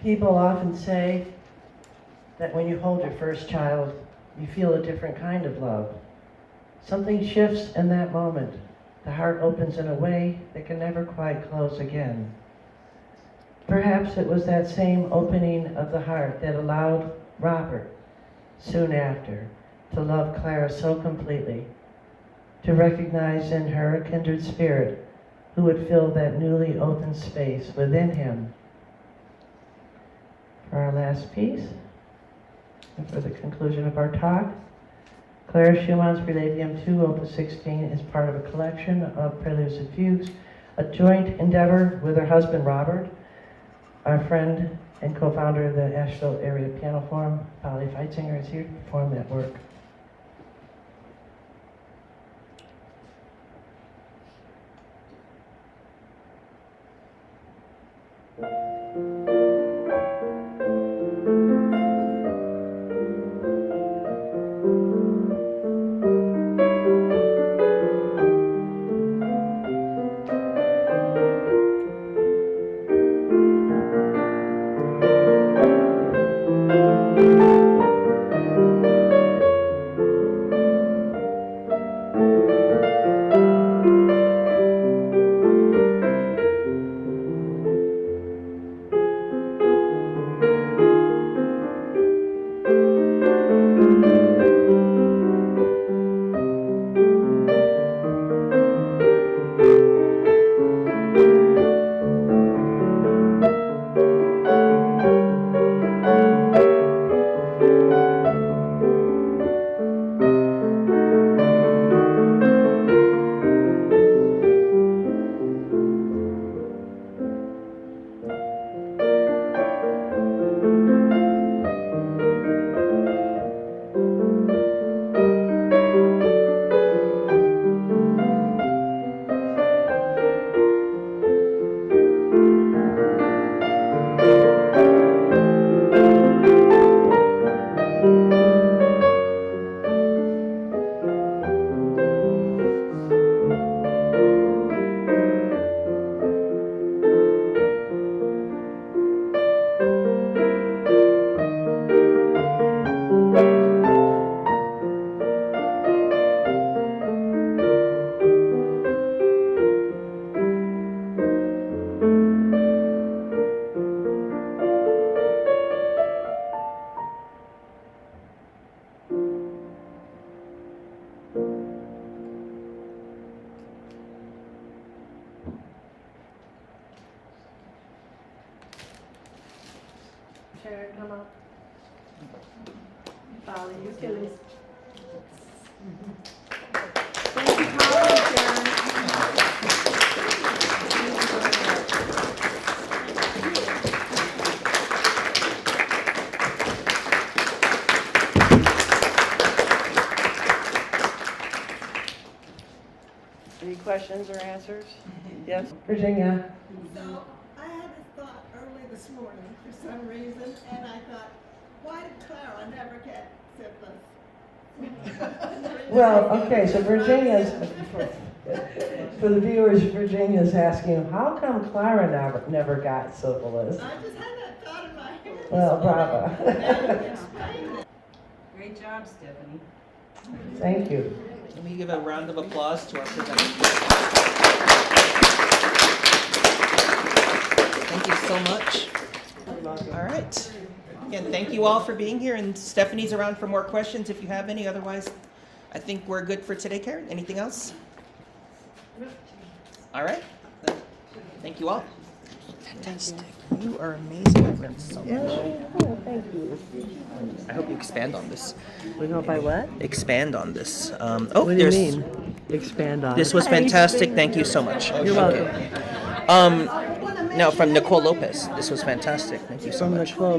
People often say that when you hold your first child, you feel a different kind of love. Something shifts in that moment. The heart opens in a way that can never quite close again. Perhaps it was that same opening of the heart that allowed Robert, soon after, to love Clara so completely, to recognize in her a kindred spirit who would fill that newly opened space within him. For our last piece, and for the conclusion of our talk, Clara Schumann's Preludium 2, Opus 16, is part of a collection of preludes and fugues, a joint endeavor with her husband Robert, our friend and co-founder of the Asheville Area Piano Forum, Polly Feitzinger, is here to perform that work. Sharon, come up. Polly, you too. Thank you, Polly and Sharon. Any questions or answers? Yes, Virginia? So I had this thought early this morning for some reason, and I thought, why did Clara never get syphilis? Well, okay, so Virginia's, for the viewers, Virginia's asking, how come Clara never got syphilis? I just had that thought in my head. Well, bravo. Great job, Stephanie. Thank you. Let me give a round of applause to our presenters. Thank you so much. All right. Again, thank you all for being here, and Stephanie's around for more questions if you have any. Otherwise, I think we're good for today, Karen. Anything else? All right. Then, thank you all. Fantastic. You are amazing. I've learned so much. Oh, thank you. I hope you expand on this. We go by what? Expand on this. What do you there's. mean? Expand on. This was fantastic. Thank you so much. You're welcome. No, from Nicole Lopez. This was fantastic. Thank you so much. Nicole